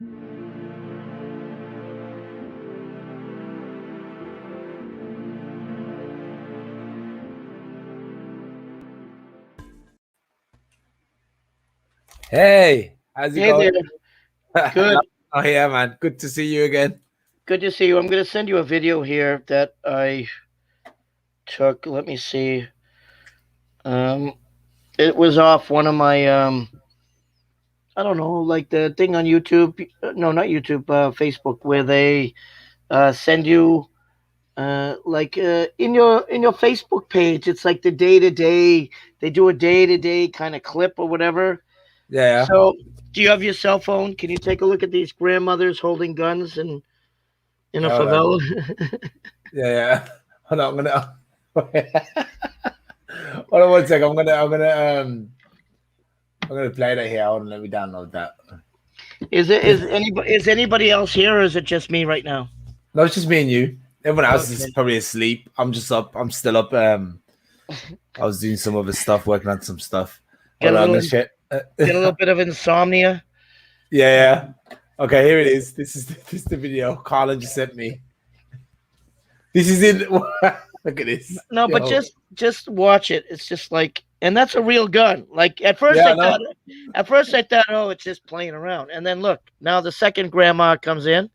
Hey, how's it Hey going? there. Good. Oh yeah, man. Good to see you again. Good to see you. I'm going to send you a video here that I took. Let me see. Um, it was off one of my I don't know, like the thing on YouTube. No, not YouTube. Facebook, where they send you in your Facebook page. It's like the day to day. They do a day to day kind of clip or whatever. Yeah, So, do you have your cell phone? Can you take a look at these grandmothers holding guns in a yeah. Hold on. favela? Yeah. Hold on. I'm gonna. Hold on one sec. I'm gonna play that here. Hold on. Let me download that. Is anybody else here, or is it just me right now? No, it's just me and you. Everyone else is Okay. probably asleep. I'm just up. I'm still up. I was doing some other stuff, working on some stuff. Get Hold a on. I'm little gonna share. get a little bit of insomnia. Yeah. Okay, here it is. This is the video Colin just sent me. This is it. Look at this. No, but Yo. just watch it. It's just like, and that's a real gun. Like at first Yeah, I I know. thought, oh, it's just playing around. And then look, now the second grandma comes in,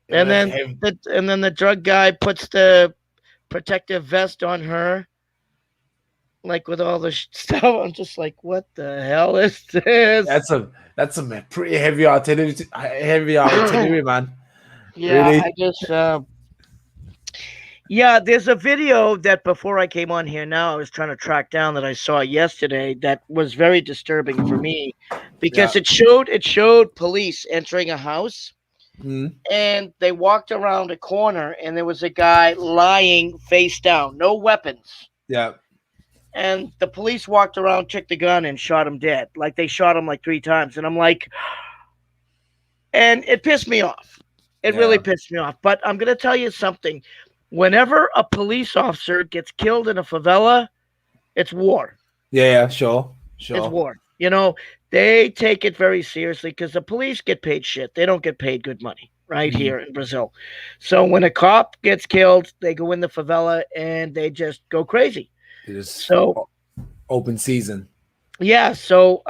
Yeah, and that's then heavy. the drug guy puts the protective vest on her, like with all the stuff. I'm just like, what the hell is this? That's some pretty heavy artillery, man. Yeah, Really? I guess. Yeah, there's a video that before I came on here now I was trying to track down that I saw yesterday that was very disturbing for me because Yeah. it showed police entering a house Mm, and they walked around a corner and there was a guy lying face down, no weapons. yeah. And the police walked around, took the gun and shot him dead. Like they shot him like 3 times and I'm like, and it pissed me off. It really Yeah. pissed me off. But I'm going to tell you something. Whenever a police officer gets killed in a favela, it's war. Yeah. Sure. It's Sure. war. You know, they take it very seriously because the police get paid shit. They don't get paid good money right Mm, here in Brazil. So when a cop gets killed, they go in the favela and they just go crazy. it is So, open season. yeah. So,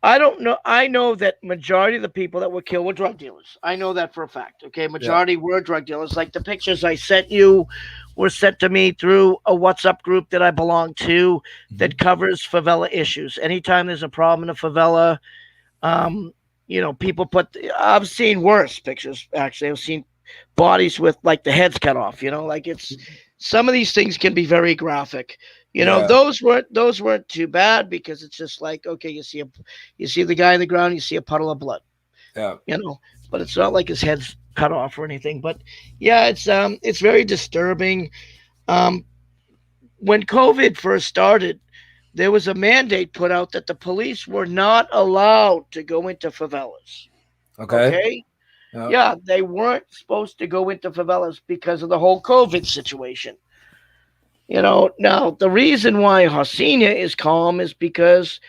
I don't know. I know that majority of the people that were killed were drug dealers. I know that for a fact. Okay, Yeah. majority were drug dealers. Like the pictures I sent you were sent to me through a WhatsApp group that I belong to that Mhm. covers favela issues. Anytime there's a problem in a favela, um, people put. I've seen worse pictures. Actually, I've seen bodies with like the heads cut off. Like it's some of these things can be very graphic. Yeah. Those weren't too bad because it's just like okay, you see the guy in the ground, you see a puddle of blood, Yeah. you know, but it's not like his head's cut off or anything. But yeah, it's very disturbing. Um, when COVID first started, there was a mandate put out that the police were not allowed to go into favelas. Okay. Okay, Yeah. yeah, they weren't supposed to go into favelas because of the whole COVID situation. Now the reason why Hacinia is calm is because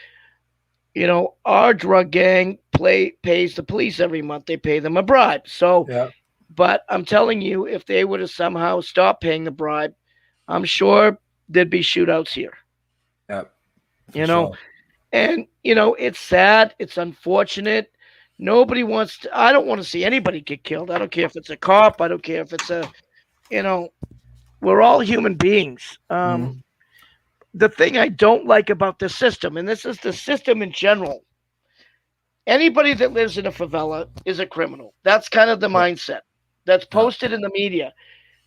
our drug gang pays the police every month. They pay them a bribe. So, Yeah. but I'm telling you, if they were to somehow stop paying the bribe, I'm sure there'd be shootouts here. Yeah. For You know, sure. and it's sad. It's unfortunate. Nobody wants to. I don't want to see anybody get killed. I don't care if it's a cop. I don't care if it's a. You know, we're all human beings. Mm, The thing I don't like about the system, and this is the system in general, anybody that lives in a favela is a criminal. That's kind of the yeah. mindset that's Yeah. posted in the media.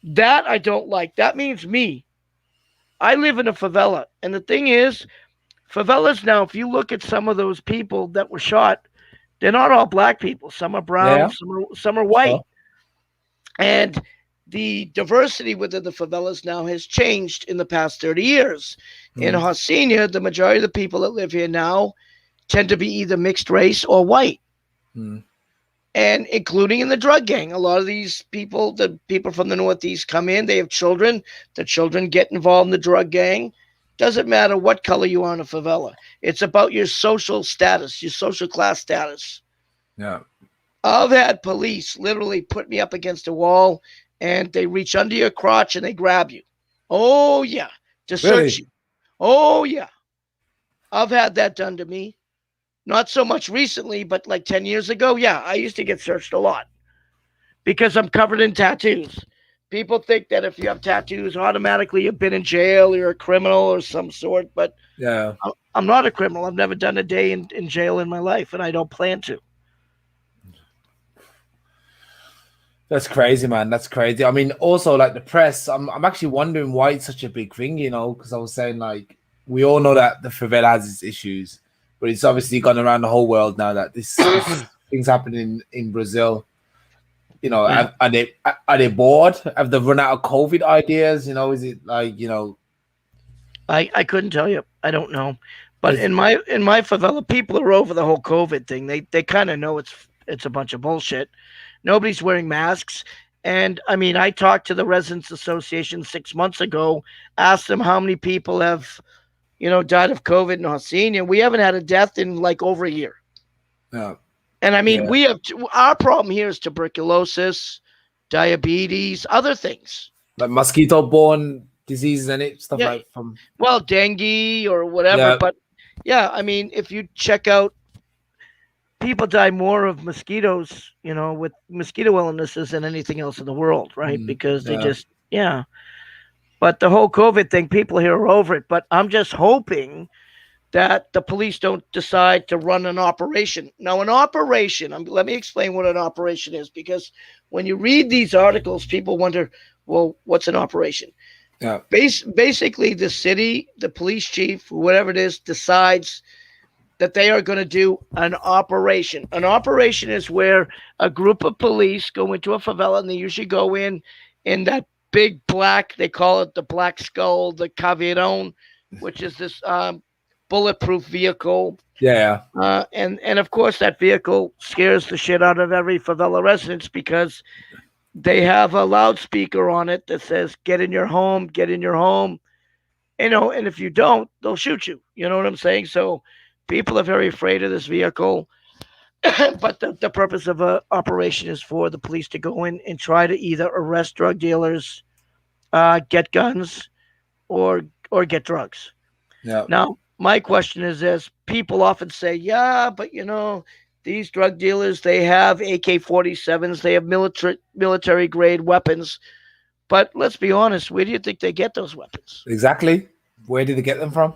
That I don't like. That means me. I live in a favela. And the thing is, favelas now, if you look at some of those people that were shot, they're not all black people. Some are brown, Yeah. some are Sure. white. And the diversity within the favelas now has changed in the past 30 years. In Mm, Hacinia, the majority of the people that live here now tend to be either mixed race or white, mm, and including in the drug gang. A lot of these people, the people from the Northeast, come in, they have children, the children get involved in the drug gang. Doesn't matter what color you are in a favela. It's about your social status, your social class status. Yeah. I've had police literally put me up against a wall and they reach under your crotch and they grab you. Oh, yeah. To search Really? you. Oh, yeah. I've had that done to me. Not so much recently, but like 10 years ago. Yeah, I used to get searched a lot because I'm covered in tattoos. People think that if you have tattoos, automatically you've been in jail, you're a criminal or some sort, but Yeah. I'm not a criminal. I've never done a day in jail in my life, and I don't plan to. That's crazy, man. That's crazy. I mean, also like the press. I'm actually wondering why it's such a big thing. Because I was saying like we all know that the favela has its issues, but it's obviously gone around the whole world now that this things happening in Brazil. Yeah. Are they bored? Have they run out of COVID ideas? Is it like I couldn't tell you. I don't know. But is in my favela, people are over the whole COVID thing. They kind of know it's a bunch of bullshit. Nobody's wearing masks. And I mean, I talked to the Residents Association 6 months ago, asked them how many people have, died of COVID in Hacienda. We haven't had a death in like over a year. yeah, And I mean, yeah, we have our problem here is tuberculosis, diabetes, other things. like mosquito borne diseases and it stuff Yeah, like from well, dengue or whatever. yeah, But yeah, I mean, if you check out, people die more of mosquitoes, with mosquito illnesses than anything else in the world, right? Because they yeah, just, yeah. But the whole COVID thing, people here are over it. But I'm just hoping that the police don't decide to run an operation. Now, an operation, let me explain what an operation is, because when you read these articles, people wonder, well, what's an operation? yeah, Basically, the city, the police chief, whatever it is, decides that they are going to do an operation. An operation is where a group of police go into a favela, and they usually go in that big black, they call it the Black Skull, the Caveirão, which is this bulletproof vehicle. yeah, And of course, that vehicle scares the shit out of every favela resident because they have a loudspeaker on it that says, "Get in your home, get in your home." And if you don't, they'll shoot you. You know what I'm saying? So people are very afraid of this vehicle. But the purpose of a operation is for the police to go in and try to either arrest drug dealers, get guns, or get drugs. yeah, Now, my question is this: people often say, "Yeah, but these drug dealers, they have AK-47s, they have military grade weapons." But let's be honest, where do you think they get those weapons? exactly. Where did they get them from?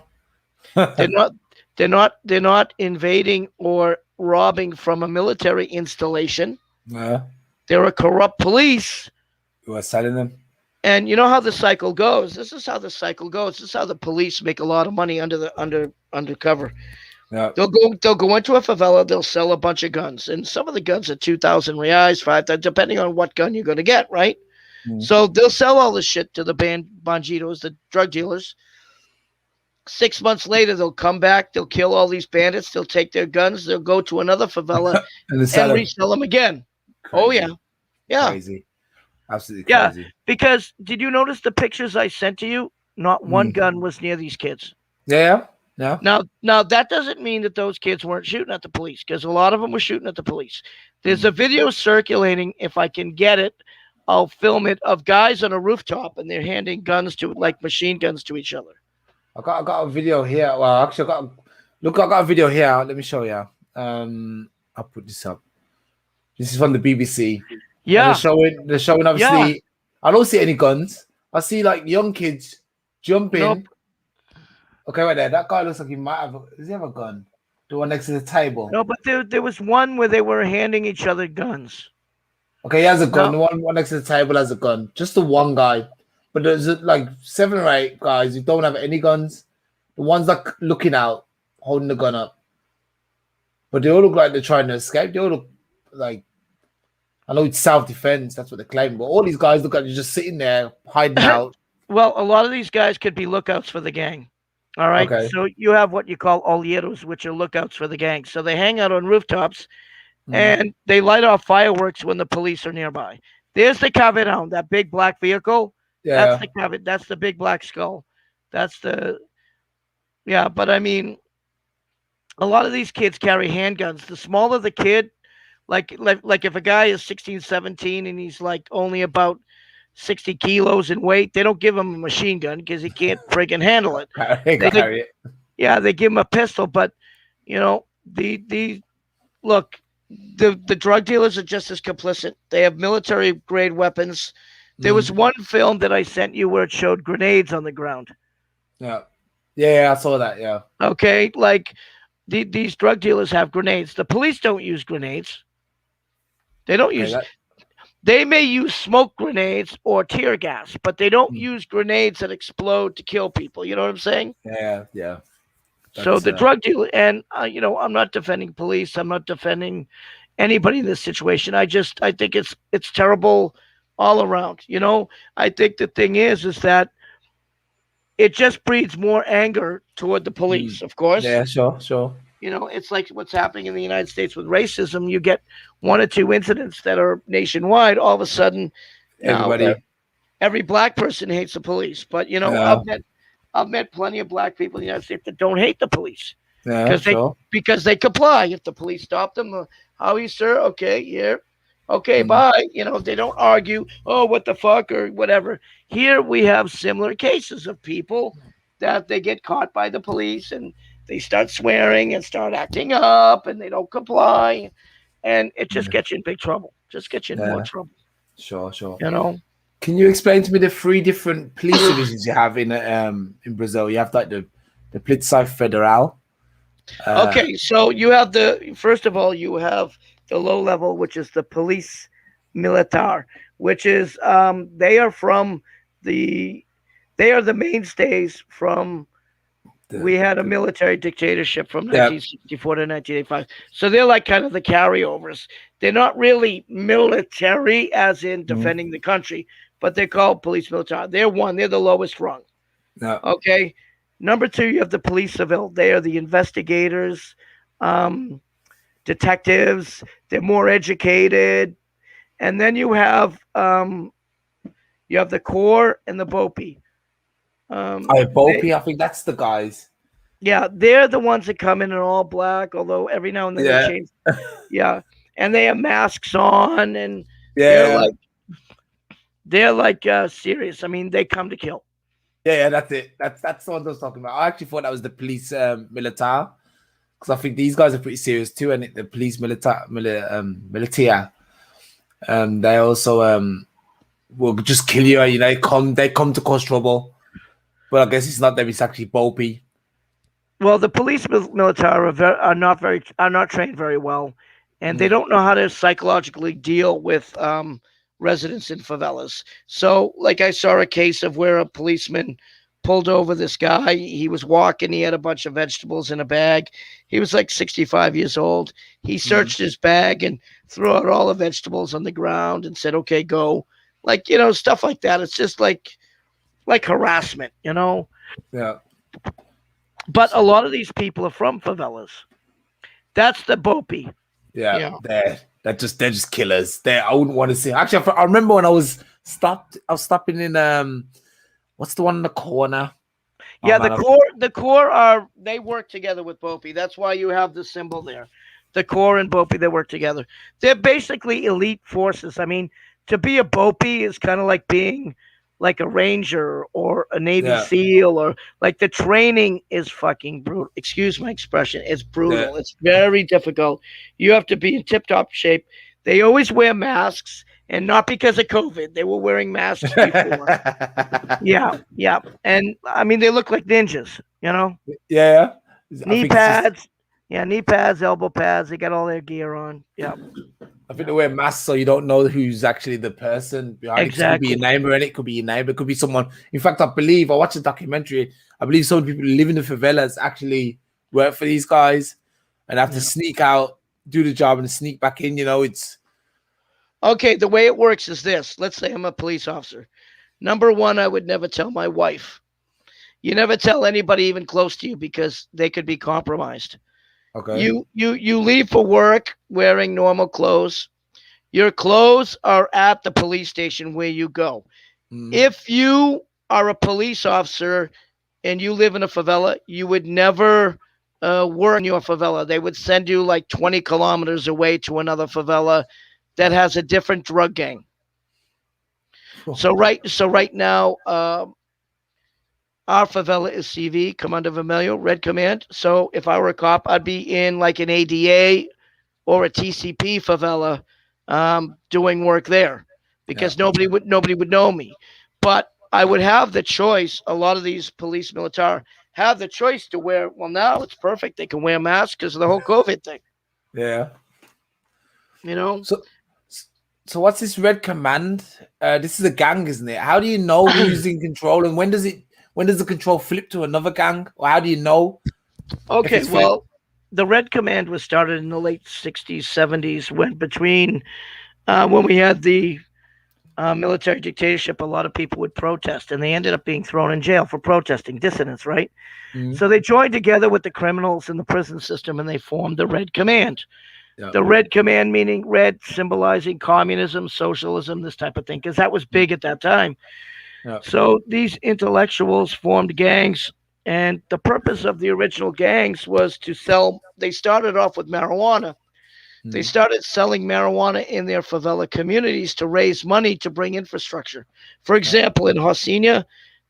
They're not they're not invading or robbing from a military installation. Yeah, They're a corrupt police. who are selling them? And you know how the cycle goes. This is how the cycle goes. This is how the police make a lot of money undercover. Yeah, They'll go into a favela, they'll sell a bunch of guns. And some of the guns are 2,000 reais, 5,000, depending on what gun you're going to get, right? mm. So they'll sell all this shit to the banditos, the drug dealers. 6 months later, they'll come back. They'll kill all these bandits. They'll take their guns. They'll go to another favela And they sell and them. resell them again. Oh yeah, Crazy, yeah, crazy, absolutely yeah. crazy. Because did you notice the pictures I sent to you? Not one Mm. gun was near these kids. Yeah, yeah, yeah. Now that doesn't mean that those kids weren't shooting at the police, because a lot of them were shooting at the police. There's a video circulating. If I can get it, I'll film it, of guys on a rooftop and they're handing guns to, like, machine guns to each other. I got a video here. Well, actually, I got a video here. Let me show you. I'll put this up. This is from the BBC. And Yeah, they're showing yeah. obviously. I don't see any guns. I see like young kids jumping. Nope. Okay, right there. That guy looks like he might have. Does he have a gun? The one next to the table. No, but there was one where they were handing each other guns. Okay, he has a gun. No. The one next to the table has a gun. Just the one guy. But there's like 7 or 8 guys who don't have any guns. The ones that looking out, holding the gun up. But they all look like they're trying to escape. They all look like, I know it's self-defense, that's what they claim. But all these guys look like they're just sitting there hiding out. Well, a lot of these guys could be lookouts for the gang. All right. Okay. So you have what you call olieros, which are lookouts for the gang. So they hang out on rooftops Mhm. and they light off fireworks when the police are nearby. There's the Caveirão, that big black vehicle. Yeah. That's the big black skull. That's the But I mean, a lot of these kids carry handguns. The smaller the kid, Like if a guy is 16, 17 and he's like only about 60 kilos in weight, they don't give him a machine gun because he can't friggin' handle it. They They, got carry it. yeah, they give him a pistol, but the look, the drug dealers are just as complicit. They have military grade weapons. There was Mm. one film that I sent you where it showed grenades on the ground. Yeah. Yeah, I saw that. Yeah. Okay, like these drug dealers have grenades. The police don't use grenades. They don't Okay. use. They may use smoke grenades or tear gas, but they don't Mm. use grenades that explode to kill people. You know what I'm saying? Yeah. Yeah. So That's the drug dealer, and I'm not defending police. I'm not defending anybody in this situation. I think it's terrible all around. I think the thing is that it just breeds more anger toward the Mm. police. Of course, Yeah. Sure. Sure. it's like what's happening in the United States with racism. You get one or two incidents that are nationwide. All of a sudden, now Everybody. every black person hates the police. But Yeah. I've met plenty of black people in the United States that don't hate the police Yeah. because they Sure. because they comply. If the police stop them, how are you, sir? Okay, here. Okay, Mm. bye. They don't argue. Oh, what the fuck or whatever. Here we have similar cases of people that they get caught by the police and they start swearing and start acting up and they don't comply and it just Yeah. gets you in big trouble. Just gets you in more Yeah. trouble. Sure. Sure. You know. Can you explain to me the three different police divisions you have in Brazil? You have like the Polícia Federal. Okay, so you have first of all you have the low level, which is the police militar, which is the they are the mainstays from we had a The military dictatorship from yeah. 1964 to 1985. So they're like kind of the carryovers. They're not really military as in Mm. defending the country, but they're called police militar. They're the lowest rung. Yeah. Okay. Number two, you have the police civil. They are the investigators, um, detectives. They're more educated. And then you have the Corps and the BOPI. I They, Bopi, I think that's the guys. yeah, they're the ones that come in all black. Although every now and then they Yeah. change. Yeah, and they have masks on, and they're Yeah. like they're like serious. I mean, they come to kill. Yeah, that's it. That's the one I was talking about. I actually thought that was the police militar because I think these guys are pretty serious too. And the police militia, they also will just kill you. They come to cause trouble. But I guess it's not them. It's actually Bopi. Well, the police militar are not trained very well, and they Mm. don't know how to psychologically deal with residents in favelas. So, like, I saw a case of where a policeman pulled over this guy. He was walking. He had a bunch of vegetables in a bag. He was like 65 years old. He Mm. searched his bag and threw out all the vegetables on the ground and said, "Okay, go." Like, stuff like that. It's just like harassment. Yeah. But a lot of these people are from favelas. That's the Bopi. Yeah. Yeah. They're just killers. I wouldn't want to see. Actually, I remember when I was stopped. I was stopping in what's the one in the corner? Oh Yeah, man, the core are they work together with Bopi. That's why you have the symbol there. The core and Bopi, they work together. They're basically elite forces. I mean, to be a Bopi is kind of like being like a ranger or a Navy yeah, SEAL or like the training is fucking brutal. Excuse my expression. It's yeah. brutal. It's very difficult. You have to be in tip top shape. They always wear masks and not because of COVID. They were wearing masks before. Yeah, yeah. And I mean, they look like ninjas. Yeah. I Knee think it's just. pads. Yeah, knee pads, elbow pads. They got all their gear on. Yeah, I think they wear masks so you don't know who's actually the person behind it. It could be your exactly. neighbor, and it could be your neighbor. It could be someone. In fact, I believe I watched a documentary. I believe some people who live in the favelas actually work for these guys and have to Yeah. sneak out, do the job, and sneak back in. It's Okay, the way it works is this. Let's say I'm a police officer. Number one, I would never tell my wife. You never tell anybody even close to you because they could be compromised. okay. You leave for work wearing normal clothes. Your clothes are at the police station where you go. Mm, If you are a police officer and you live in a favela, you would never work in your favela. They would send you like 20 kilometers away to another favela that has a different drug gang. So right now, our favela is CV, Comando Vermelho, Red Command. So if I were a cop, I'd be in like an ADA or a TCP favela, doing work there, because nobody would know me. But I would have the choice. A lot of these police militar have the choice to wear. Well, now it's perfect. They can wear masks because of the whole COVID thing. Yeah. You know. So what's this Red Command? This is a gang, isn't it? How do you know who's in control, and when does the control flip to another gang, or how do you know? Okay, well, the Red Command was started in the late '60s, '70s, when we had the military dictatorship. A lot of people would protest, and they ended up being thrown in jail for protesting, dissidents, right? Mm. So they joined together with the criminals in the prison system, and they formed the Red Command. Yeah. The Red Command, meaning red, symbolizing communism, socialism, this type of thing, because that was big at that time. Yeah. So these intellectuals formed gangs, and the purpose of the original gangs was to sell. They started off with marijuana. They started selling marijuana in their favela communities to raise money to bring infrastructure. For example, in Rocinha,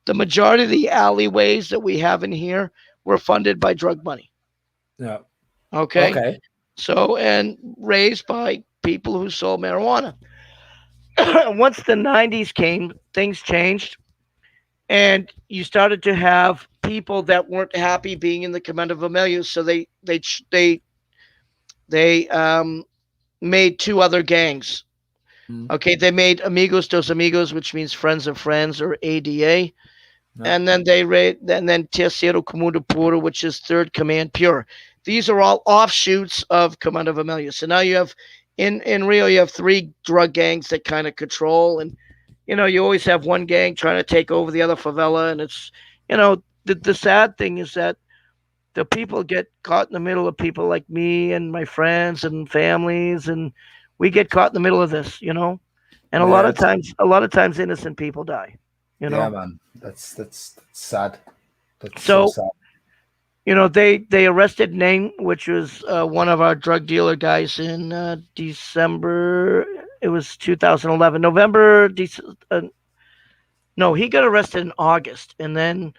the majority of the alleyways that we have in here were funded by drug money. Yeah. Okay. So, and raised by people who sold marijuana. Once the 90s came, things changed, and you started to have people that weren't happy being in the Comando Vermelho, so they made two other gangs. Okay, they made Amigos dos Amigos, which means Friends of Friends, or ADA. And then then Terceiro Comando Puro, which is Third Command Pure. These are all offshoots of Comando Vermelho. So now you have in Rio, you have three drug gangs that kind of control, and you always have one gang trying to take over the other favela, and it's the sad thing is that the people get caught in the middle of people like me and my friends and families, and we get caught in the middle of this, and a lot of times innocent people die. Yeah, man, that's sad. That's so sad. They arrested Name, which was one of our drug dealer guys, in December. It was 2011, November. No, he got arrested in August, and then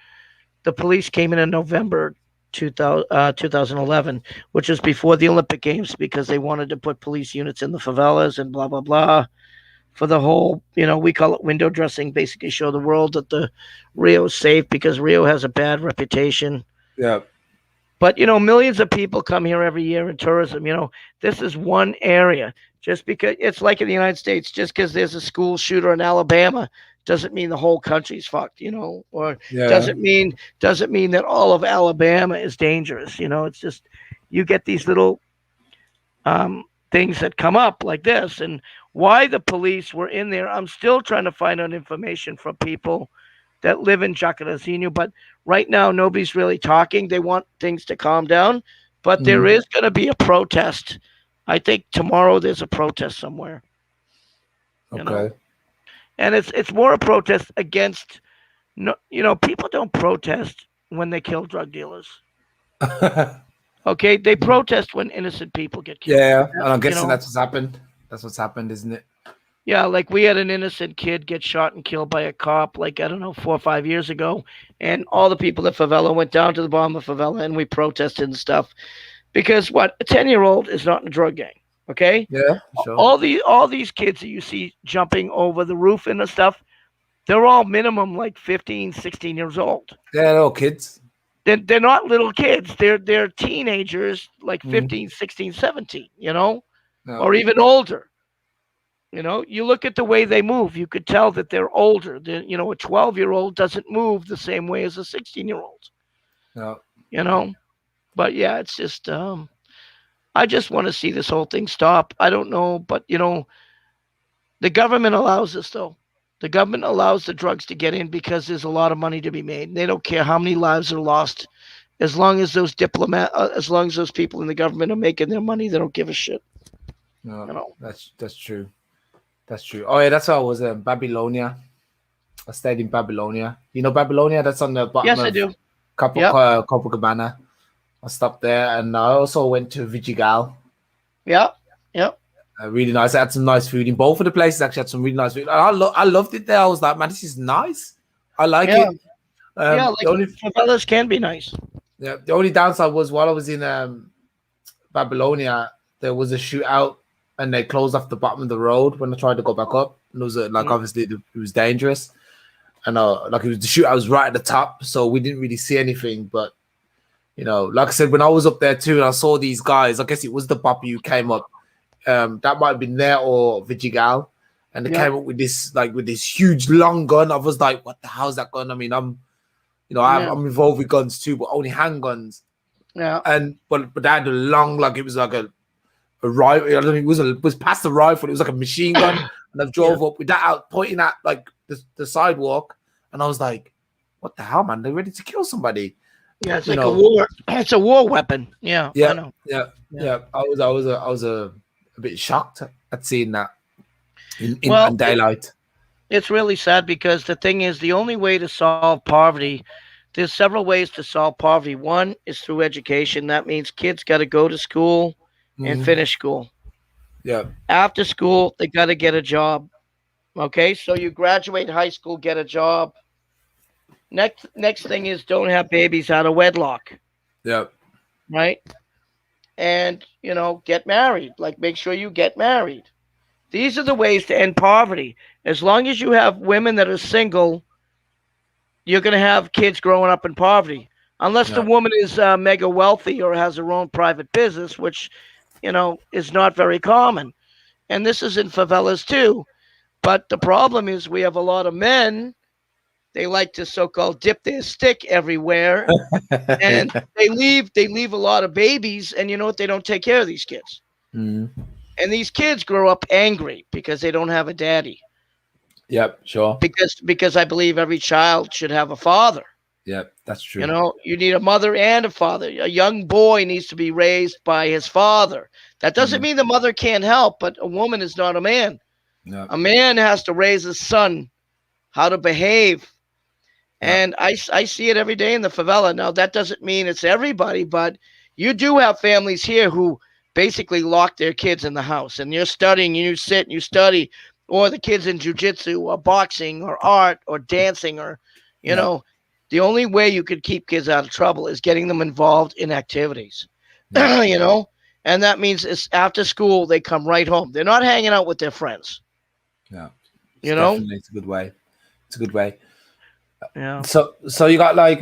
the police came in November 2011, which was before the Olympic Games, because they wanted to put police units in the favelas and blah, blah, blah, for the whole, we call it window dressing, basically show the world that the Rio is safe, because Rio has a bad reputation. Yeah. But, millions of people come here every year in tourism. This is one area. Just because it's like in the United States, just because there's a school shooter in Alabama doesn't mean the whole country's fucked, or doesn't mean that all of Alabama is dangerous. It's just, you get these little things that come up like this, and why the police were in there. I'm still trying to find out information from people that live in Jacarezinho, but right now nobody's really talking. They want things to calm down, but there is going to be a protest. I think tomorrow there's a protest somewhere. Okay. And it's more a protest against, people don't protest when they kill drug dealers. Okay, they protest when innocent people get killed. Yeah, and I'm guessing that's what's happened. That's what's happened, isn't it? Yeah, like we had an innocent kid get shot and killed by a cop, like, I don't know, 4 or 5 years ago. And all the people at Favela went down to the bottom of Favela, and we protested and stuff. Because a 10-year-old is not in a drug gang. Okay? Yeah, sure. All these kids that you see jumping over the roof and stuff, they're all minimum like 15, 16 years old. They're all kids. They're not little kids. They're teenagers, like 15, 16, 17, or even older. You look at the way they move, you could tell that they're older. A 12-year-old doesn't move the same way as a 16-year-old. No. But yeah, it's just, I just want to see this whole thing stop. I don't know, but the government allows this, though. The government allows the drugs to get in because there's a lot of money to be made. They don't care how many lives are lost, as long as those people in the government are making their money. They don't give a shit. No, that's true. That's true. Oh yeah, that's how I was in Babylonia. I stayed in Babylonia. You know Babylonia? That's on the bottom. Yes, of I do. Copacabana. I stopped there, and I also went to Vidigal. Yeah, yeah, Really nice. I had some nice food in both of the places. Actually, had some really nice food. And I loved it there. I was like, man, this is nice. I like yeah, it. yeah. The Like only favelas can be nice. yeah, the only downside was while I was in Babylonia, there was a shootout, and they closed off the bottom of the road when I tried to go back up. And it was like Mm, obviously it was dangerous, and like it was the shootout was right at the top, so we didn't really see anything. But like I said, when I was up there too, and I saw these guys, I guess it was the Poppy who came up. That might have been there or Vidigal, and they yeah, came up with this huge long gun. I was like, what the hell's that gun? I mean, yeah, I'm involved with guns too, but only handguns. yeah, And but they had a long, like it was like a rifle. I don't think it was past the rifle. It was like a machine gun, and I yeah, drove up with that out, pointing at like the sidewalk, and I was like, "What the hell, man? They're ready to kill somebody." yeah. It's You like a know? war. It's a war weapon. Yeah, I Yeah, know. yeah, Yeah. yeah. I was a bit shocked at seeing that in Well, daylight. it's really sad because the thing is, the only way to solve poverty, there's several ways to solve poverty. One is through education. That means kids got to go to school and Mm, finish school. yeah, After school, they got to get a job. Okay, so you graduate high school, get a job. Next thing is don't have babies out of wedlock, yeah, right? And get married. Like make sure you get married. These are the ways to end poverty. As long as you have women that are single, you're going to have kids growing up in poverty. Unless the yeah, woman is mega wealthy or has her own private business, which, is not very common. And this is in favelas too. But the problem is we have a lot of men. They like to so-called dip their stick everywhere, and they leave a lot of babies. And you know what? They don't take care of these kids, mm, and these kids grow up angry because they don't have a daddy. yep, sure, Because I believe every child should have a father. yep, that's true. You need a mother and a father. A young boy needs to be raised by his father. That doesn't Mm, mean the mother can't help, but a woman is not a man. yeah, A man has to raise his son how to behave. yeah, And I see it every day in the favela. Now, that doesn't mean it's everybody, but you do have families here who basically lock their kids in the house and you're studying, and you sit and you study, or the kids in jujitsu or boxing or art or dancing or, you yeah, know, the only way you could keep kids out of trouble is getting them involved in activities, yeah, and that means it's after school, they come right home. They're not hanging out with their friends, yeah. you know? It's a good way. It's a good way. Yeah. So you got like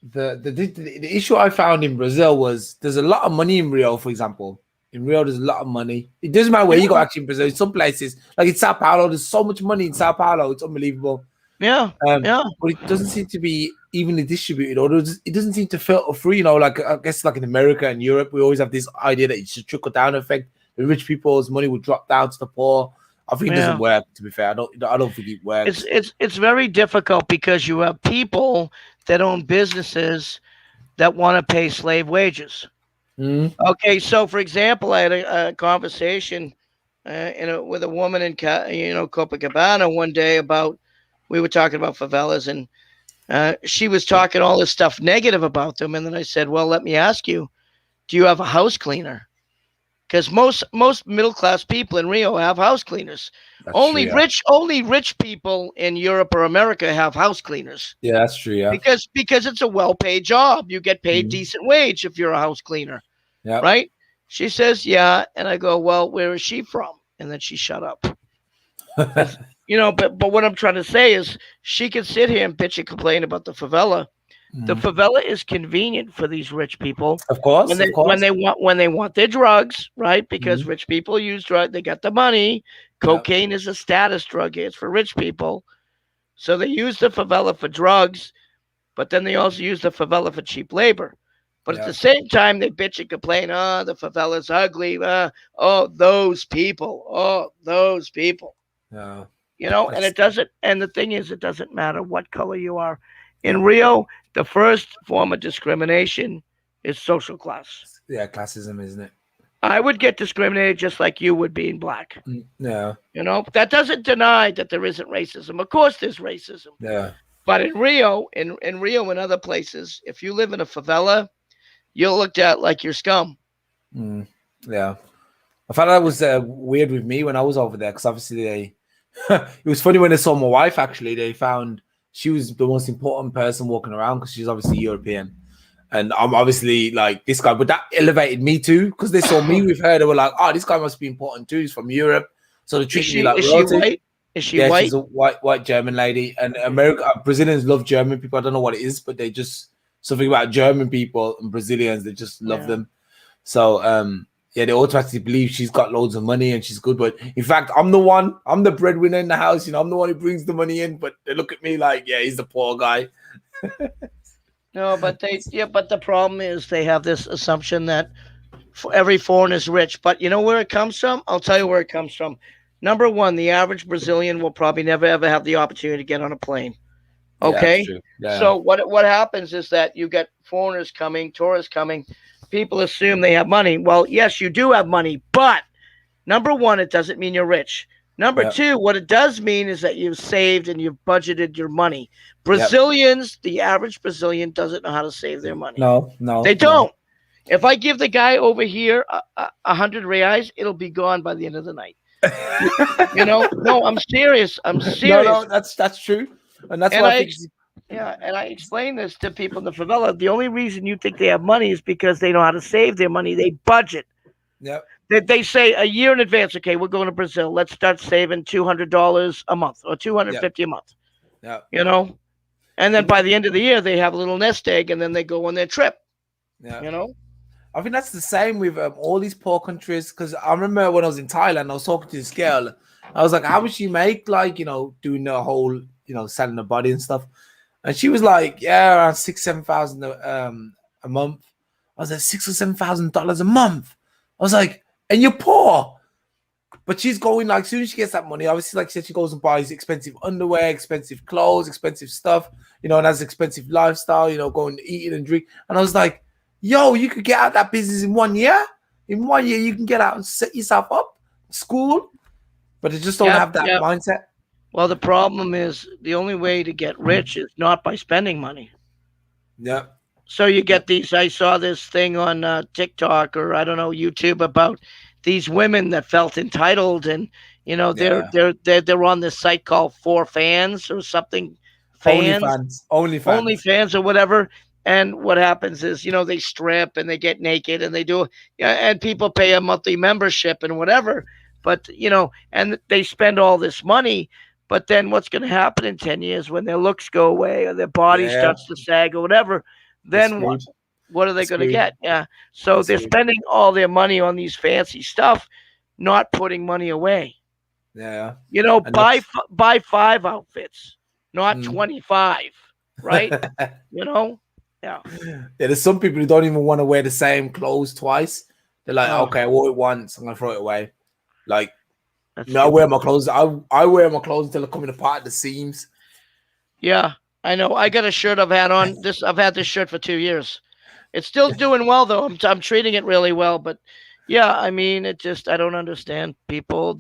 the issue I found in Brazil was there's a lot of money in Rio, for example. In Rio, there's a lot of money. It doesn't matter where you go Yeah. actually in Brazil. In some places, like in Sao Paulo, there's so much money in Sao Paulo. It's unbelievable. Yeah. Yeah. But it doesn't seem to be evenly distributed, or it doesn't seem to filter through. Like I guess like in America and Europe, we always have this idea that it's a trickle down effect. The rich people's money will drop down to the poor. I think it doesn't Yeah. work. To be fair, I don't think it It's works. it's it's very difficult because you have people that own businesses that want to pay slave wages. Mm, Okay, so for example, I had a conversation with a woman in Copacabana one day about we were talking about favelas, and she was talking all this stuff negative about them, and then I said, well, let me ask you, do you have a house cleaner? Because most middle class people in Rio have house cleaners. that's true. Only Yeah, rich people in Europe or America have house cleaners yeah, that's true. Yeah, because it's a well paid job. You get paid mm, decent wage if you're a house cleaner, yeah. right? She says, yeah, and I go, well, where is she from? And then she shut up. 'Cause, but what I'm trying to say is she can sit here and bitch and complain about the favela. The Mm. favela is convenient for these rich people Of course, when they of when course. they want when they want their drugs, right? Because Mm. rich people use drugs, they got the money. Yeah, Cocaine is a status drug. It's for rich people. So they use the favela for drugs, but then they also use the favela for cheap labor. But at yeah, the same time, they bitch and complain, oh, the favela's ugly. Oh, those people. Oh, those people. yeah. And That's and the thing is, it doesn't matter what color you are. yeah, In Rio, the first form of discrimination is social class. yeah. Classism, isn't it? I would get discriminated just like you would being black. Yeah, That doesn't deny that there isn't racism. Of course, there's racism. yeah. But in Rio, in Rio and other places, if you live in a favela, you're looked at like you're scum. Yeah. I found that was weird with me when I was over there because obviously they. It was funny when they saw my wife. Actually, they found she was the most important person walking around because she's obviously European, and I'm obviously like this guy. But that elevated me too because they saw me with her. They were like, "Oh, this guy must be important too. He's from Europe." So they treated me like Is she royalty. white? Is she Yeah, white? she's a white German lady, and America Brazilians love German people. I don't know what it is, but they just something about German people and Brazilians. They just love them. So yeah, they automatically believe she's got loads of money and she's good. But in fact, I'm the breadwinner in the house. You know, I'm the one who brings the money in. But they look at me like, yeah, he's the poor guy. No, but but the problem is they have this assumption that every foreigner is rich. But you know where it comes from? I'll tell you where it comes from. Number one, the average Brazilian will probably never ever have the opportunity to get on a plane. Yeah, that's Okay, true. Yeah, so what happens is that you get foreigners coming, tourists coming. People assume they have money. Well, yes, you do have money, but number one, it doesn't mean you're rich. Number yeah, two, what it does mean is that you've saved and you've budgeted your money. yeah. Brazilians, the average Brazilian doesn't know how to save their money. No, no, They no. don't. If I give the guy over here 100 reais, it'll be gone by the end of the night. You know? No, I'm serious. I'm No, serious. no, that's true, and that's And why I I think. yeah, and I explain this to people in the favela. The only reason you think they have money is because they know how to save their money. They budget. Yeah, They say a year in advance. Okay, we're going to Brazil. Let's start saving $200 a month or yeah, 250 a month. yeah. You know, and I then think by the end of the year, they have a little nest egg, and then they go on their trip. yeah. You know. I think that's the same with all these poor countries. Because I remember when I was in Thailand, I was talking to this girl. I was like, "How much you make? Like, doing the whole, selling the body and stuff." And she was like, "Yeah, around 6,000-7,000 a month." I was like, $6,000 or $7,000 a month. I was like, "And you're poor." But she's going like, as soon as she gets that money, obviously, like she said, she goes and buys expensive underwear, expensive clothes, expensive stuff, and has expensive lifestyle, going eating and drink. And I was like, yo, you could get out that business in 1 year. In 1 year, you can get out and set yourself up, school, but they just don't Yep. have that Yep. mindset. Well, the problem is the only way to get rich is not by spending money. Yeah. So you Yeah. get these. I saw this thing on TikTok or I don't know YouTube about these women that felt entitled, and Yeah. they're on this site called For Fans or something, fans, OnlyFans. OnlyFans. OnlyFans or whatever. And what happens is, they strip and they get naked and they do, yeah, and people pay a monthly membership and whatever. But and they spend all this money. But then what's going to happen in 10 years when their looks go away or their body Yeah. starts to sag or whatever? They're Then what? screwed. What are they They're going to screwed. get? Yeah. So They're they're screwed. spending all their money on these fancy stuff, not putting money away. Yeah. And Buy that's 5 outfits, not 25, right? yeah, Yeah. there's some people who don't even want to wear the same clothes twice. They're like, Oh, okay, I wore it once, I'm gonna throw it away. Like, that's I wear my clothes. I wear my clothes until they're coming apart at the seams. Yeah, I know. I got a shirt I've had on this. I've had this shirt for 2 years. It's still doing well though. I'm treating it really well, but yeah, I mean, I don't understand people.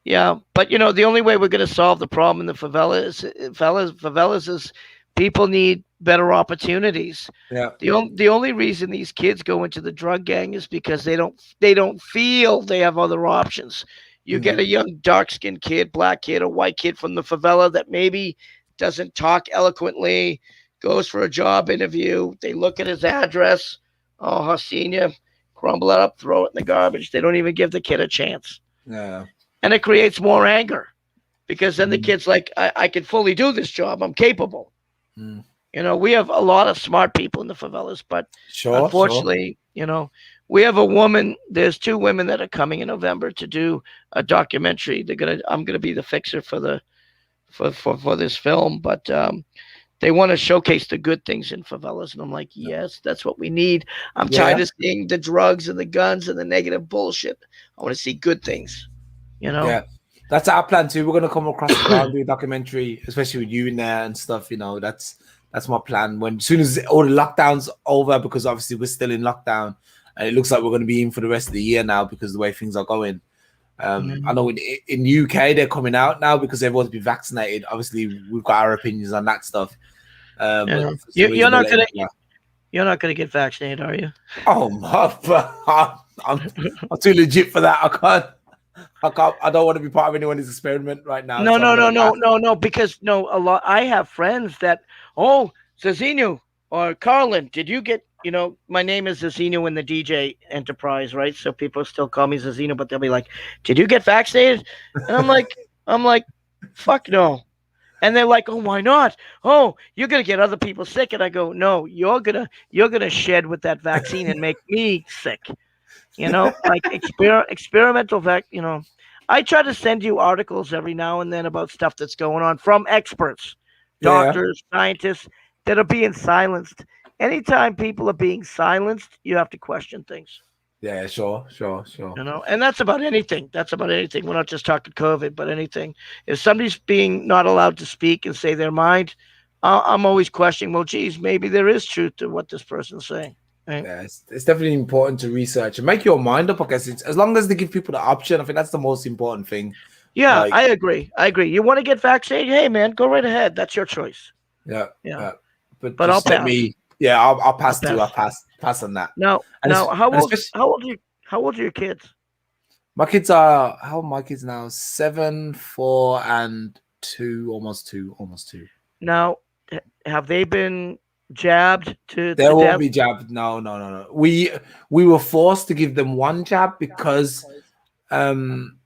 Yeah, but the only way we're going to solve the problem in the favelas is people need better opportunities. Yeah. The only reason these kids go into the drug gang is because they don't feel they have other options. You get a young dark skinned kid, black kid, or white kid from the favela that maybe doesn't talk eloquently, goes for a job interview. They look at his address. Oh, Hasina, crumble it up, throw it in the garbage. They don't even give the kid a chance. Yeah. And it creates more anger because then the kid's like, I can fully do this job. I'm capable. We have a lot of smart people in the favelas, but Sure. unfortunately, we have a woman. There's 2 women that are coming in November to do a documentary. I'm gonna be the fixer for this film, but they want to showcase the good things in favelas, and I'm like, yes, that's what we need. I'm tired of seeing the drugs and the guns and the negative bullshit. I want to see good things. Yeah. That's our plan too. We're gonna come across the ground, do a documentary, especially with you in there and stuff. That's my plan. When as soon as all the lockdowns over, because obviously we're still in lockdown, and it looks like we're gonna be in for the rest of the year now because of the way things are going. I know in UK they're coming out now because everyone's been vaccinated. Obviously, we've got our opinions on that stuff, but for some You're reason they're not letting gonna people out. you're not gonna get vaccinated, are you? Oh my! I'm too legit for that. I don't want to be part of anyone's experiment right now. No, So I'm no, gonna no, no, pass. no, no. Because no, a lot. I have friends that. Oh, Zazino or Carlin, did you get? My name is Zazino in the DJ enterprise, right? So people still call me Zazino, but they'll be like, "Did you get vaccinated?" And I'm like, "Fuck no." And they're like, "Oh, why not? Oh, you're gonna get other people sick." And I go, "No, you're gonna shed with that vaccine and make me sick." Like experimental I try to send you articles every now and then about stuff that's going on from experts, Yeah, doctors, scientists that are being silenced. Anytime people are being silenced, you have to question things. yeah, sure. And that's about anything. We're not just talking COVID, but anything. If somebody's being not allowed to speak and say their mind, I'm always questioning, well, geez, maybe there is truth to what this person's saying, right? Yeah, it's definitely important to research and make your mind up. I guess it's as long as they give people the option. I think that's the most important thing. Yeah, Like, I agree. You want to get vaccinated? Hey, man, go right ahead. That's your choice. yeah, Yeah, but but I'll just let pass. me. Yeah, I'll I'll pass too. pass. I'll pass on that. Now, And now, how old? especially How old are your kids? my kids are how old are my kids now? 7, 4, and 2, almost 2. Now, have they been jabbed to They won't death? be jabbed. No. We were forced to give them one jab because um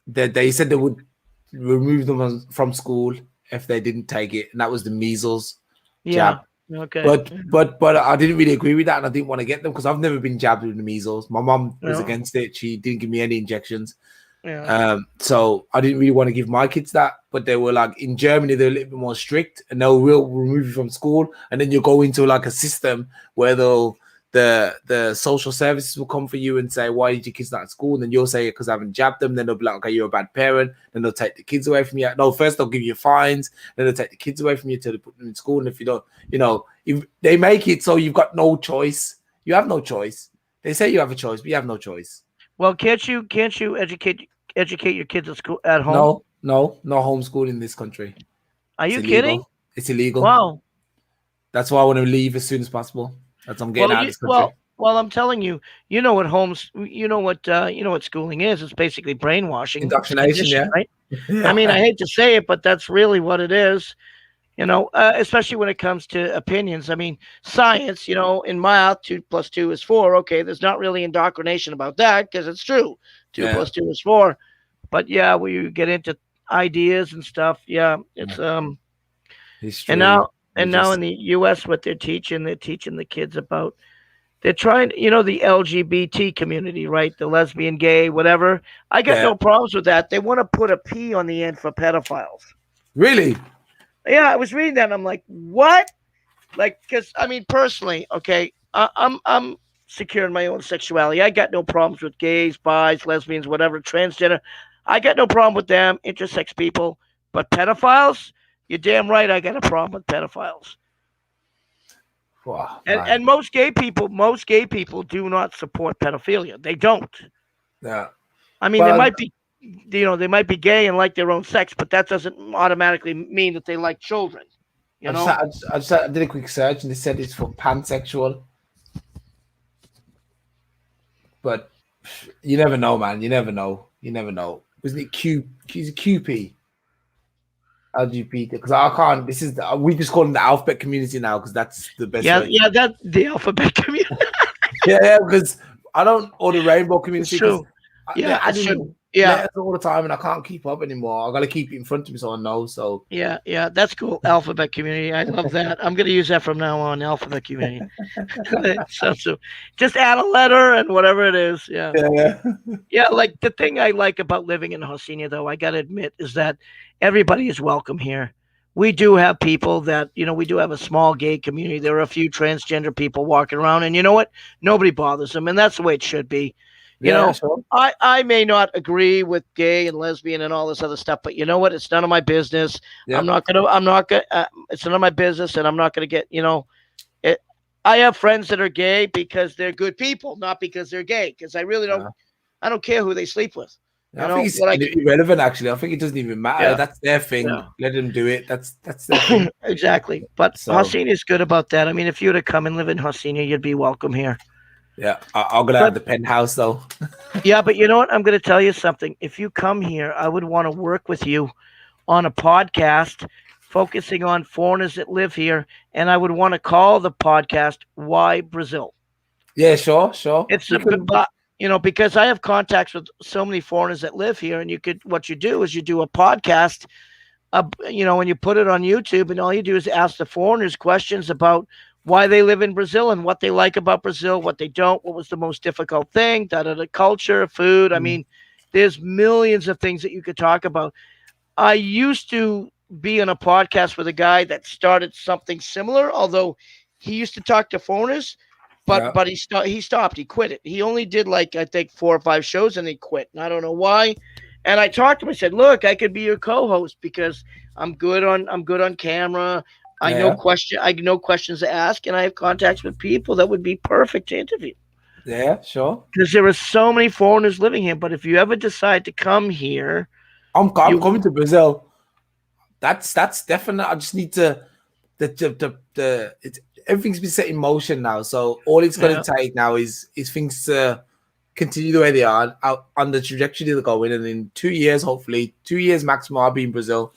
they said they would remove them from school if they didn't take it, and that was the measles Yeah. jab. Okay. But I didn't really agree with that, and I didn't want to get them because I've never been jabbed with the measles. My mom was No. against it; she didn't give me any injections. Yeah. So I didn't really want to give my kids that. But they were like in Germany, they're a little bit more strict, and they'll will remove you from school, and then you go into like a system where the social services will come for you and say, why did your kids not at school? And then you'll say, because I haven't jabbed them. Then they'll be like, okay, you're a bad parent. Then they'll take the kids away from you. No, first they'll give you fines. Then they'll take the kids away from you till they put them in school. And if you don't, if they make it so you've got no choice, you have no choice. They say you have a choice, but you have no choice. Well, can't you educate your kids at home? No homeschool in this country. Are It's you kidding? illegal. It's illegal. Wow. That's why I want to leave as soon as possible. That's why I'm getting Well, out of this country. I'm telling you, you know what schooling is. It's basically brainwashing. It's Indoctrination, conditioning, yeah. right? I mean, I hate to say it, but that's really what it is. Especially when it comes to opinions. I mean, science, in math, 2 + 2 is 4. Okay, there's not really indoctrination about that because it's true. Two Yeah. plus two is 4. But yeah, when you get into ideas and stuff, yeah, it's History. and now in the U.S., what they're teaching the kids about. They're trying, the LGBT community, right? The lesbian, gay, whatever. I got no problems with that. They want to put a P on the end for pedophiles. Really? Yeah, I was reading that and I'm like, what? Like, because I mean, personally, okay, I'm secure in my own sexuality. I got no problems with gays, bis, lesbians, whatever, transgender. I got no problem with them, intersex people. But pedophiles, you're damn right. I got a problem with pedophiles. Wow, And most gay people do not support pedophilia. They don't. yeah. I mean, they might be gay and like their own sex, but that doesn't automatically mean that they like children. I did a quick search and they said it's for pansexual. But you never know, man. You never know. Wasn't it QP? LGBT, because I can't. We just call them the alphabet community now because that's the best way. Yeah, that's the alphabet community. yeah, because I don't, or the rainbow community. It's true. Yeah, I it's true. letters all the time, and I can't keep up anymore. I got to keep it in front of me so I know. So yeah, that's cool. Alphabet community, I love that. I'm gonna use that from now on. Alphabet community. so just add a letter and whatever it is. Yeah. Like the thing I like about living in Hosina, though, I gotta admit, is that everybody is welcome here. We do have people that we do have a small gay community. There are a few transgender people walking around, and you know what? Nobody bothers them, and that's the way it should be. Sure. I may not agree with gay and lesbian and all this other stuff, but you know what? It's none of my business. Yeah. I'm not gonna. It's none of my business, and I'm not gonna get. It. I have friends that are gay because they're good people, not because they're gay. Because I really don't. I don't care who they sleep with. I think it's irrelevant. Actually, I think it doesn't even matter. Yeah. That's their thing. Yeah. Let them do it. That's their thing. Exactly. But So Hasina is good about that. I mean, if you were to come and live in Hasina, you'd be welcome here. yeah, I'm gonna have the penthouse though. Yeah, but you know what? I'm going to tell you something. If you come here, I would want to work with you on a podcast focusing on foreigners that live here, and I would want to call the podcast "Why Brazil." Yeah, sure. It's You can, because I have contacts with so many foreigners that live here, and what you do is you do a podcast, and you put it on YouTube, and all you do is ask the foreigners questions about why they live in Brazil and what they like about Brazil, what they don't, what was the most difficult thing, the culture, food. I mean, there's millions of things that you could talk about. I used to be on a podcast with a guy that started something similar, although he used to talk to foreigners, but he stopped. He quit it. He only did like I think 4 or 5 shows and he quit. And I don't know why. And I talked to him. I said, "Look, I could be your co-host because I'm good on camera. I know questions to ask, and I have contacts with people that would be perfect to interview." Yeah, sure. Because there are so many foreigners living here. But if you ever decide to come here, I'm coming to Brazil. That's definite. I just need to everything's been set in motion now. So all it's going to take now is things to continue the way they are out on the trajectory they're going. And in 2 years, hopefully 2 years maximum, I'll be in Brazil.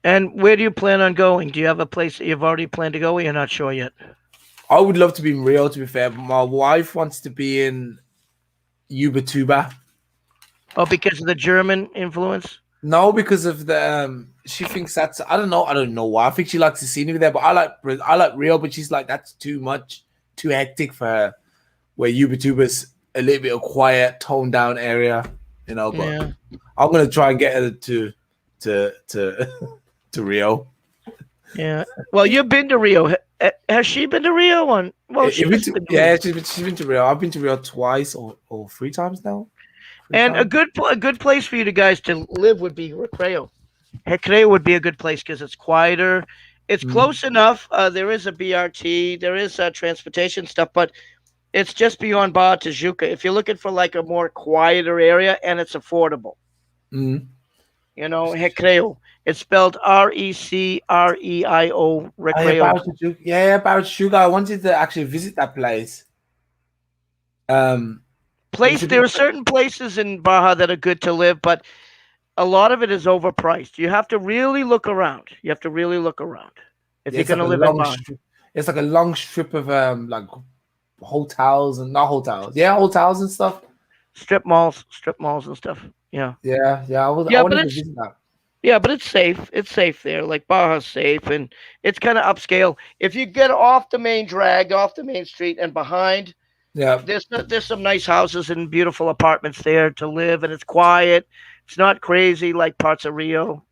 And where do you plan on going? Do you have a place that you've already planned to go, or you're not sure yet? I would love to be in Rio, to be fair, but my wife wants to be in Ubatuba. Oh, because of the German influence? No, because of the she thinks that's I don't know why. I think she likes the scenery there, but I like Rio, but she's like that's too much, too hectic for her. Where Ubatuba's a little bit of quiet, toned down area, But I'm gonna try and get her to Rio. Yeah. Well, you've been to Rio. Has she been to Rio? She's been to Rio. I've been to Rio twice or 3 times now. And a good place for you guys to live would be Recreo. Recreo would be a good place because it's quieter. It's close enough. There is a BRT. There is transportation stuff, but it's just beyond Barra Tijuca. If you're looking for like a more quieter area and it's affordable. Recreo. It's spelled Recreio. Recreo. Yeah, Barra Tijuca. I wanted to actually visit that place. There are certain places in Baja that are good to live, but a lot of it is overpriced. You have to really look around. If you're going to live in Baja. It's like a long strip of like hotels and not hotels. Yeah, hotels and stuff. Strip malls and stuff. Yeah. I wanted to visit that. Yeah, but it's safe. It's safe there. Like Baja's safe, and it's kind of upscale. If you get off the main drag, off the main street, and behind, there's some nice houses and beautiful apartments there to live, and it's quiet. It's not crazy like parts of Rio.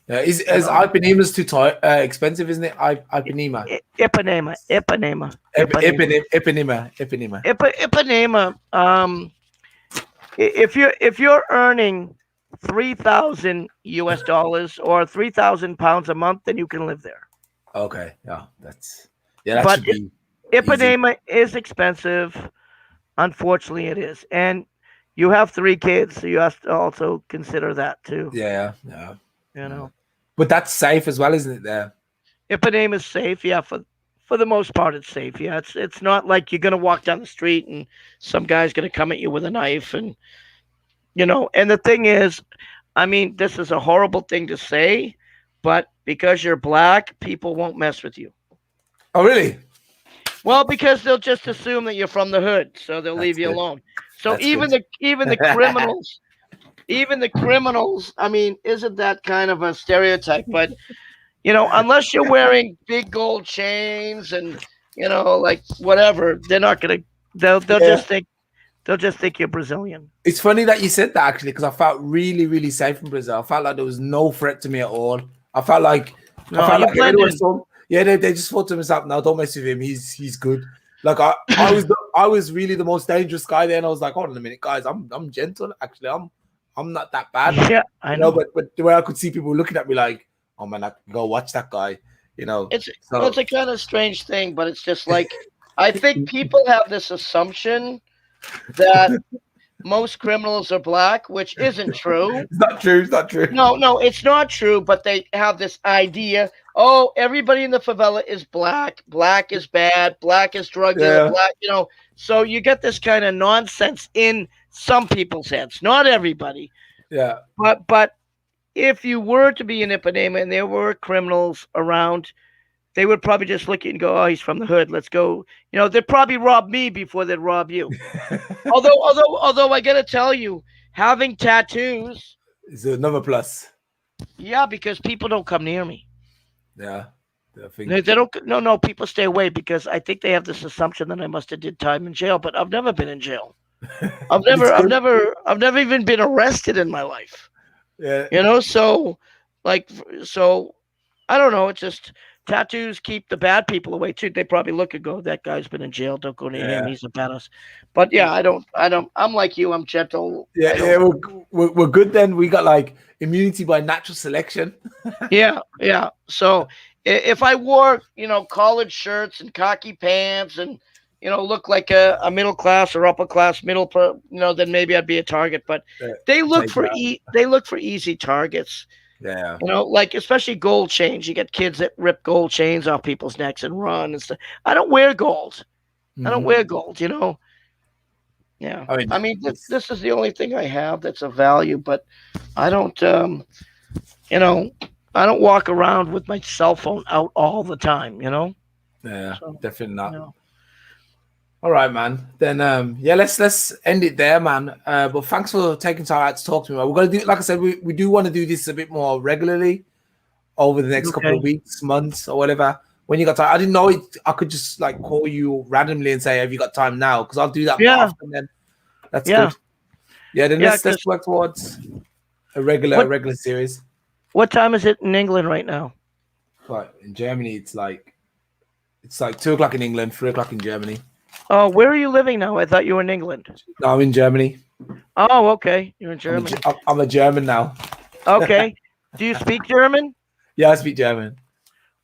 Yeah, is Ipanema's too expensive, isn't it? Ipanema. Ipanema. If you're earning $3,000 or 3,000 pounds a month, then you can live there. Okay, that should be. Ipanema is expensive. Unfortunately, it is, and you have 3 kids, so you have to also consider that too. Yeah. But that's safe as well, isn't it? There, Ipanema is safe. Yeah, for the most part, it's safe. Yeah, it's not like you're gonna walk down the street and some guy's gonna come at you with a knife, and And the thing is, I mean, this is a horrible thing to say, but because you're black, people won't mess with you. Oh, really? Well, because they'll just assume that you're from the hood, so they'll leave you alone. So even the criminals, I mean, isn't that kind of a stereotype? But unless you're wearing big gold chains and like whatever, they're not gonna. They'll just think you're Brazilian. It's funny that you said that actually, because I felt really, really safe in Brazil. I felt like there was no threat to me at all. I felt like they just thought to themselves, "No, don't mess with him. He's good." Like I was really the most dangerous guy there, and I was like, "Hold on a minute, guys. I'm gentle. Actually, I'm not that bad." Yeah, I know. But the way I could see people looking at me like, "Oh man, I can go watch that guy." It's a kind of strange thing, but it's just like I think people have this assumption that most criminals are black, which isn't true. It's not true. It's not true. No, it's not true. But they have this idea. Oh, everybody in the favela is black. Black is bad. Black is drug dealer. Yeah. Black, So you get this kind of nonsense in some people's heads. Not everybody, Yeah. but if you were to be in Ipanema and there were criminals around, they would probably just look at you and go, "Oh, he's from the hood. Let's go." They'd probably rob me before they'd rob you. Although I gotta tell you, having tattoos, It's another plus. yeah, because people don't come near me. Yeah. I think. They don't. No. People stay away because I think they have this assumption that I must have did time in jail, but I've never been in jail. I've But it's never, I've good. never, I've never even been arrested in my life. Yeah. So, like, so I don't know. It's just tattoos keep the bad people away too. They probably look and go, "That guy's been in jail. Don't go near him. Yeah. He's a badass." But yeah, I don't. I'm like you. I'm gentle. Yeah. I Yeah. don't. We're good then. We got like immunity by natural selection. Yeah. So if I wore, collared shirts and khaki pants and look like a middle class or upper class then maybe I'd be a target. But Yeah. they look Take for that. they look for easy targets. Yeah. Like especially gold chains. You get kids that rip gold chains off people's necks and run and stuff. I don't wear gold. I don't Mhm. wear gold. Yeah. I mean, I mean, it's, this is the only thing I have that's of value, but I don't. You know, I don't walk around with my cell phone out all the time. yeah, So definitely you not. know. All right, man. Then yeah, let's end it there, man. But thanks for taking time out to talk to me, man. We're gonna do, like I said, we do want to do this a bit more regularly over the next couple of Okay. weeks, months, or whatever. When you got time, I didn't know it. I could just like call you randomly and say, "Have you got time now?" Because I'll do that more Yeah. often. Then that's Yeah. good. Yeah. Then Yeah. let's Because work towards a regular what regular series. what time is it in England right now? But in Germany, it's like 2 o'clock in England, 3 o'clock in Germany. Oh, where are you living now? I thought you were in England. No, I'm in Germany. Oh, okay. You're in I'm a, Germany. I'm a German now. Okay. Do you speak German? Yeah, I speak German.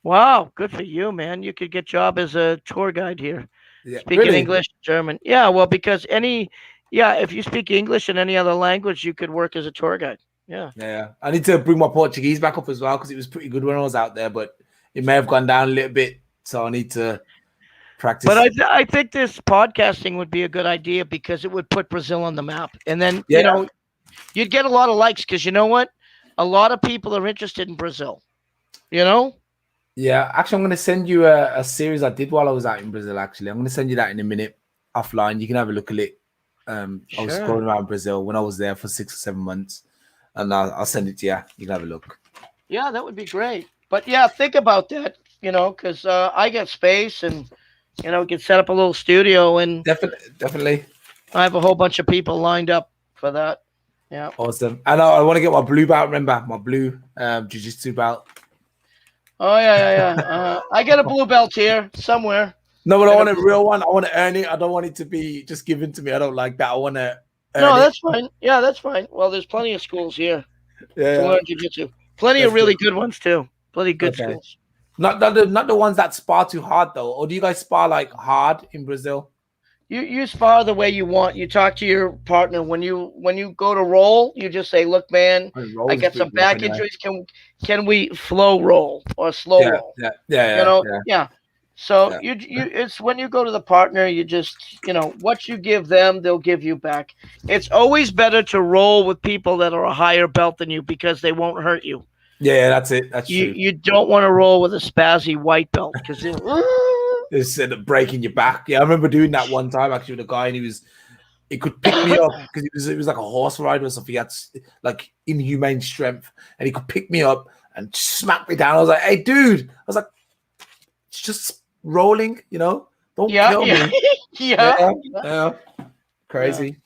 Wow, good for you, man. You could get job as a tour guide here. Yeah, Speaking really. English, German. Yeah, well, because if you speak English and any other language, you could work as a tour guide. Yeah. Yeah, I need to bring my Portuguese back up as well because it was pretty good when I was out there, but it may have gone down a little bit, so I need to But practice. I think this podcasting would be a good idea because it would put Brazil on the map. And then, Yeah, you'd get a lot of likes because you know what? A lot of people are interested in Brazil. You know? yeah. Actually, I'm going to send you a series I did while I was out in Brazil. Actually, I'm going to send you that in a minute offline. You can have a look at it. I was Sure. going around Brazil when I was there for 6 or 7 months, and I'll send it to you. You can have a look. Yeah, that would be great. But yeah, think about that, because I got space and, we can set up a little studio and Definitely, definitely. I have a whole bunch of people lined up for that. Yeah. Awesome. And I want to get my blue belt. Remember my blue jiu-jitsu belt. Oh, yeah. I got a blue belt here somewhere. No, but I Got want a a blue- real one. I want to earn it. I don't want it to be just given to me. I don't like that. I want to No, earn it. that's fine. Yeah, that's fine. Well, there's plenty of schools here to Yeah. learn jiu-jitsu. Plenty of That's really good. good ones, too. Plenty of good Okay. schools. Not the ones that spar too hard though. Or do you guys spar like hard in Brazil? You spar the way you want. You talk to your partner when you go to roll. You just say, "Look, man, I mean, I rolls got pretty some rough back anyway. injuries. Can we flow roll or slow Yeah, roll?" yeah, yeah, yeah, Yeah. So yeah. it's when you go to the partner, you just what you give them, they'll give you back. It's always better to roll with people that are a higher belt than you because they won't hurt you. Yeah, that's it. That's You true. you don't want to roll with a spazzy white belt because It's breaking your back. Yeah, I remember doing that one time actually with a guy, and he could pick me up because it was like a horse rider or something. He had like inhumane strength, and he could pick me up and smack me down. I was like, "Hey, dude!" I was like, "It's just rolling, Don't kill yeah, me." yeah. Yeah. Crazy.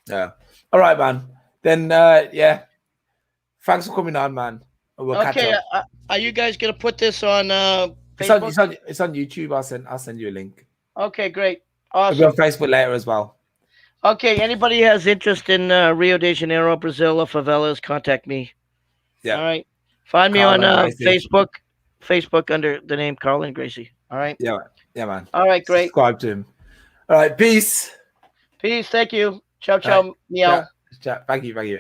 Yeah. All right, man. Then yeah. Thanks for coming on, man. And we'll catch Okay, up. are you guys gonna put this on It's on, Facebook? it's on YouTube. I'll send you a link. Okay, great, It'll be on awesome. Facebook later as well. Okay, anybody has interest in Rio de Janeiro, Brazil, or favelas, contact me. Yeah. All right. Find me Carl on and Gracie. Facebook under the name Carl and Gracie. All right. Yeah, yeah, man. All right, great. Subscribe to him. All right, peace. Peace. Thank you. Ciao, ciao, meow. Thank you.